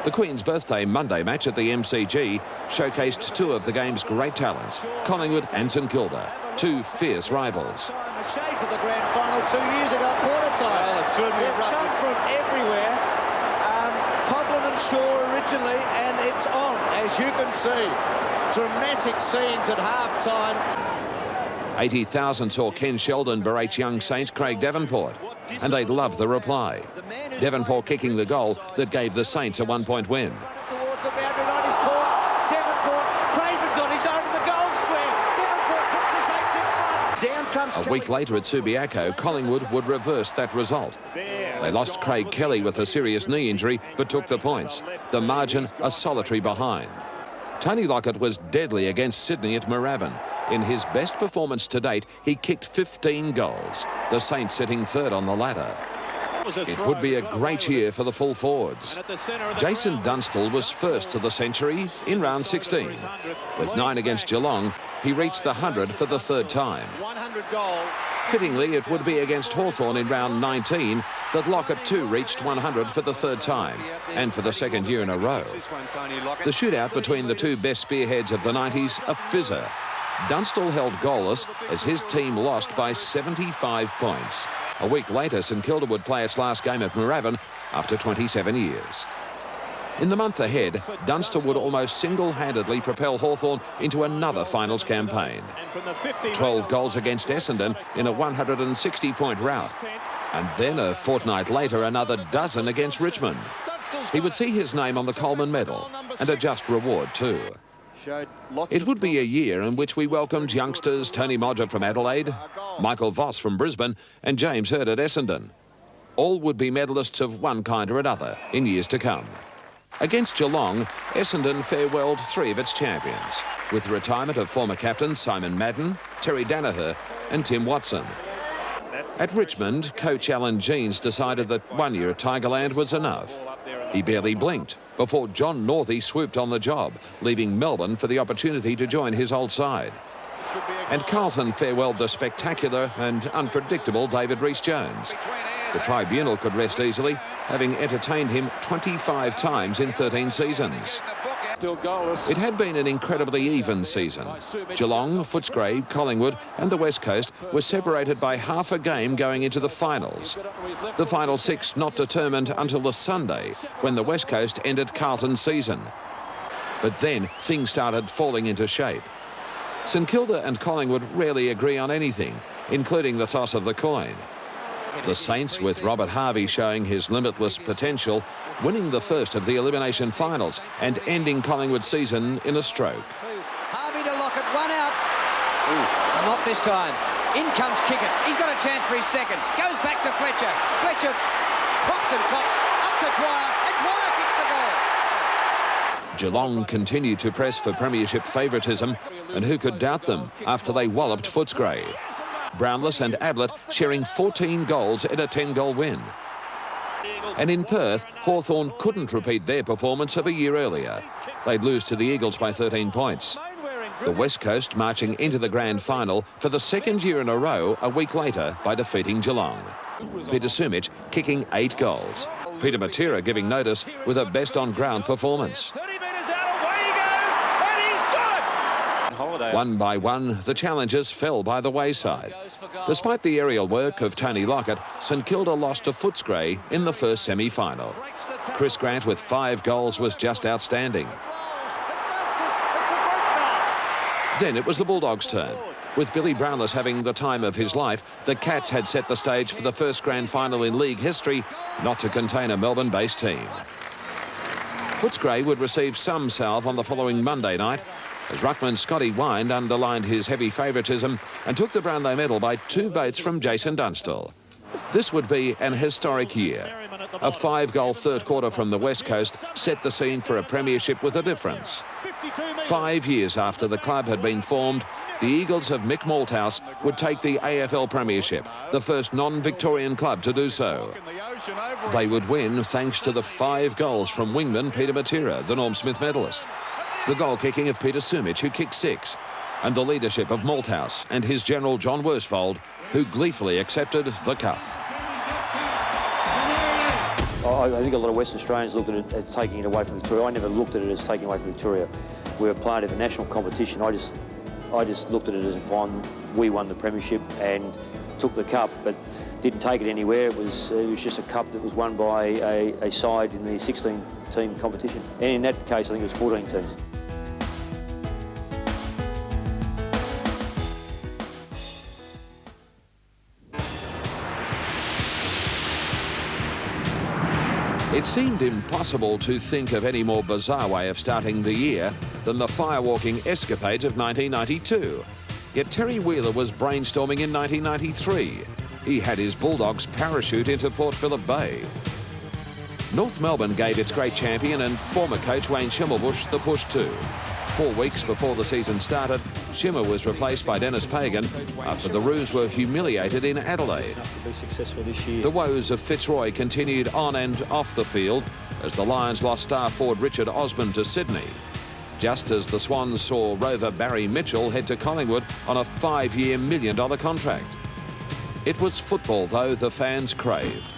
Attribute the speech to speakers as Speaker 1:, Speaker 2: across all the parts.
Speaker 1: The Queen's Birthday Monday match at the MCG showcased two of the game's great talents, Collingwood and St Kilda, two fierce rivals.
Speaker 2: The shades of the grand final 2 years ago, quarter time.
Speaker 3: Well, it's certainly
Speaker 2: They've come from everywhere. Coughlin and Shaw originally, and it's on, as you can see. Dramatic scenes at half-time.
Speaker 1: 80,000 saw Ken Sheldon berate young Saint Craig Devonport, and they'd love the reply. Devonport kicking the goal that gave the Saints a one-point win.
Speaker 2: Towards the boundary line, he's caught. Devonport, Craven's on his own in the goal square. Devonport puts the Saints in front. Down comes
Speaker 1: A week later at Subiaco, Collingwood would reverse that result. They lost Craig Kelly with a serious knee injury, but took the points. The margin a solitary behind. Tony Lockett was deadly against Sydney at Moorabbin. In his best performance to date, he kicked 15 goals, the Saints sitting third on the ladder. It would be a great year for the full forwards. Jason Dunstall was first to the century in round 16. With 9 against Geelong, he reached the 100 for the third time.
Speaker 3: 100 goal.
Speaker 1: Fittingly, it would be against Hawthorn in round 19 that Lockett too reached 100 for the third time, and for the second year in a row. The shootout between the two best spearheads of the 90s, a fizzer. Dunstall held goalless as his team lost by 75 points. A week later, St Kilda would play its last game at Moorabbin after 27 years. In the month ahead, Dunstall would almost single-handedly propel Hawthorn into another finals campaign. 12 goals against Essendon in a 160-point rout. And then a fortnight later, another dozen against Richmond. He would see his name on the Coleman Medal, and a just reward too. It would be a year in which we welcomed youngsters Tony Modger from Adelaide, Michael Voss from Brisbane, and James Hird at Essendon. All would be medalists of one kind or another in years to come. Against Geelong, Essendon farewelled 3 of its champions, with the retirement of former captains Simon Madden, Terry Danaher and Tim Watson. At Richmond, coach Alan Jeans decided that 1 year at Tigerland was enough. He barely blinked before John Northey swooped on the job, leaving Melbourne for the opportunity to join his old side. And Carlton farewelled the spectacular and unpredictable David Rhys-Jones. The tribunal could rest easily, having entertained him 25 times in 13 seasons. It had been an incredibly even season. Geelong, Footscray, Collingwood and the West Coast were separated by half a game going into the finals. The final 6 not determined until the Sunday, when the West Coast ended Carlton's season. But then things started falling into shape. St Kilda and Collingwood rarely agree on anything, including the toss of the coin. The Saints, with Robert Harvey showing his limitless potential, winning the first of the elimination finals and ending Collingwood's season in a stroke.
Speaker 4: Harvey to Lockett, 1 out. Ooh. Not this time. In comes Kickett. He's got a chance for his second. Goes back to Fletcher. Fletcher pops and pops up to Dwyer, and Dwyer kicks the goal.
Speaker 1: Geelong continued to press for premiership favouritism, and who could doubt them after they walloped Footscray. Brownless and Ablett sharing 14 goals in a 10-goal win. And in Perth, Hawthorn couldn't repeat their performance of a year earlier. They'd lose to the Eagles by 13 points. The West Coast marching into the grand final for the second year in a row a week later by defeating Geelong. Peter Sumich kicking 8 goals. Peter Matera giving notice with a best-on-ground performance. One by one, the challengers fell by the wayside. Despite the aerial work of Tony Lockett, St Kilda lost to Footscray in the first semi-final. Chris Grant with 5 goals was just outstanding. Then it was the Bulldogs' turn. With Billy Brownless having the time of his life, the Cats had set the stage for the first grand final in league history, not to contain a Melbourne-based team. Footscray would receive some salve on the following Monday night, as Ruckman Scotty Wind underlined his heavy favouritism and took the Brownlow medal by 2 votes from Jason Dunstall. This would be an historic year. A 5-goal third quarter from the West Coast set the scene for a premiership with a difference. 5 years after the club had been formed, the Eagles of Mick Malthouse would take the AFL Premiership, the first non-Victorian club to do so. They would win thanks to the 5 goals from wingman Peter Matera, the Norm Smith medalist, the goal-kicking of Peter Sumich, who kicked 6, and the leadership of Malthouse and his general John Worsfold, who gleefully accepted the cup.
Speaker 3: I think a lot of Western Australians looked at it as taking it away from Victoria. I never looked at it as taking away from Victoria. We were part of a national competition. I just looked at it as we won the premiership and took the cup, but didn't take it anywhere. It was just a cup that was won by a side in the 16-team competition. And in that case, I think it was 14 teams.
Speaker 1: It seemed impossible to think of any more bizarre way of starting the year than the firewalking escapades of 1992. Yet Terry Wheeler was brainstorming in 1993. He had his Bulldogs parachute into Port Phillip Bay. North Melbourne gave its great champion and former coach Wayne Schimmelbusch the push too. 4 weeks before the season started, Schimmer was replaced by Dennis Pagan after the Roos were humiliated in Adelaide. The woes of Fitzroy continued on and off the field as the Lions lost star forward Richard Osman to Sydney, just as the Swans saw rover Barry Mitchell head to Collingwood on a 5-year $1 million contract. It was football, though, the fans craved.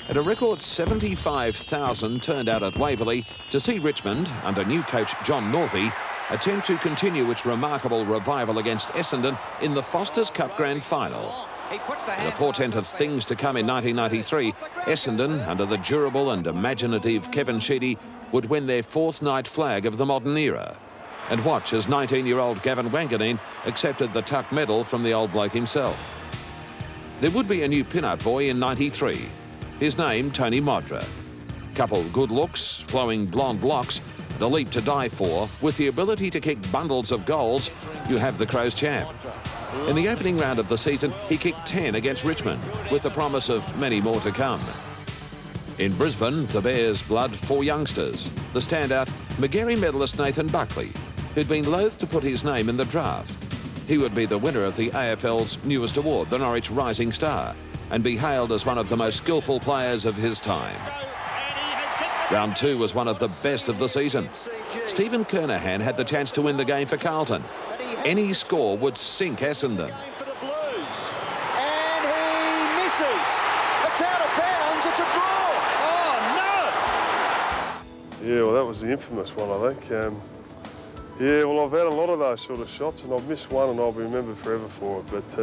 Speaker 1: And a record 75,000 turned out at Waverley to see Richmond, under new coach John Northey, attempt to continue its remarkable revival against Essendon in the Foster's Cup Grand Final. In a portent of things to come in 1993, Essendon, under the durable and imaginative Kevin Sheedy, would win their 4th night flag of the modern era. And watch as 19-year-old Gavin Wanganeen accepted the Tuck medal from the old bloke himself. There would be a new pin-up boy in 93. His name, Tony Modra. Couple good looks, flowing blonde locks, and a leap to die for. With the ability to kick bundles of goals, you have the Crows champ. In the opening round of the season, he kicked 10 against Richmond, with the promise of many more to come. In Brisbane, the Bears blood 4 youngsters. The standout, Magarey medalist Nathan Buckley, who'd been loath to put his name in the draft. He would be the winner of the AFL's newest award, the Norwich Rising Star, and be hailed as one of the most skillful players of his time. Round 2 was one of the best of the season. Stephen Kernahan had the chance to win the game for Carlton. Any score would sink Essendon.
Speaker 2: And he misses. It's out of bounds. It's a draw. Oh, no!
Speaker 5: Yeah, well, that was the infamous one, I think. Yeah, well, I've had a lot of those sort of shots, and I've missed one, and I'll be remembered forever for it. But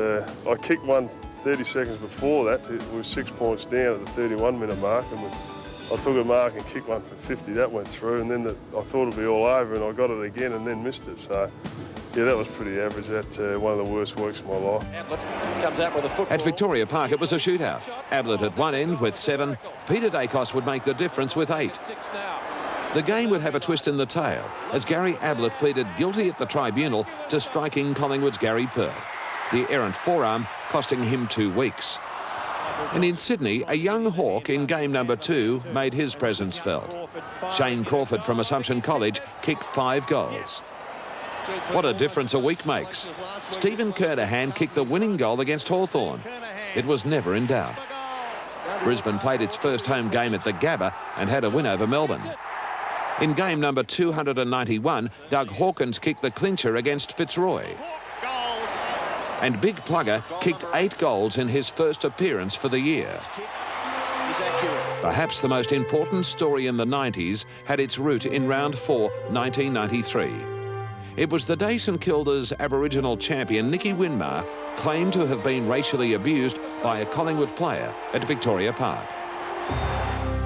Speaker 5: I kicked one 30 seconds before that. It was 6 points down at the 31-minute mark, and I took a mark and kicked one for 50. That went through, and then I thought it'd be all over, and I got it again and then missed it. So, yeah, that was pretty average. That's one of the worst weeks of my life.
Speaker 2: Comes out with a football.
Speaker 1: At Victoria Park, it was a shootout. Ablett at one end with 7. Peter Dacos would make the difference with 8. The game would have a twist in the tail as Gary Ablett pleaded guilty at the tribunal to striking Collingwood's Gary Pert, the errant forearm costing him 2 weeks. And in Sydney, a young hawk in game number 2 made his presence felt. Shane Crawford from Assumption College kicked 5 goals. What a difference a week makes. Stephen Kernahan kicked the winning goal against Hawthorn. It was never in doubt. Brisbane played its first home game at the Gabba and had a win over Melbourne. In game number 291, Doug Hawkins kicked the clincher against Fitzroy. And Big Plugger kicked 8 goals in his first appearance for the year. Perhaps the most important story in the 90s had its root in round 4, 1993. It was the day St Kilda's Aboriginal champion Nicky Winmar claimed to have been racially abused by a Collingwood player at Victoria Park.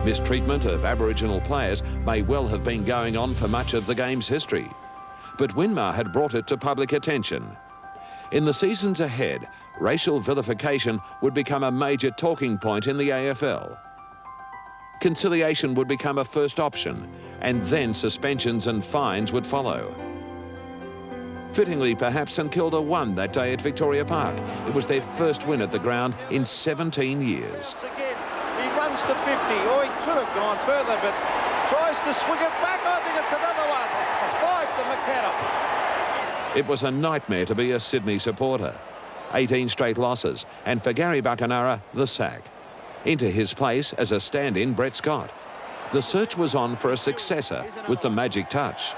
Speaker 1: Mistreatment of Aboriginal players may well have been going on for much of the game's history, but Winmar had brought it to public attention. In the seasons ahead, racial vilification would become a major talking point in the AFL. Conciliation would become a first option, and then suspensions and fines would follow. Fittingly, perhaps St Kilda won that day at Victoria Park. It was their first win at the ground in 17 years.
Speaker 2: He runs to 50. Oh, he could have gone further, but tries to swing it back. I think it's another one. 5 to McAdam.
Speaker 1: It was a nightmare to be a Sydney supporter. 18 straight losses, and for Gary Buckenara, the sack. Into his place as a stand-in, Brett Scott. The search was on for a successor with the magic touch.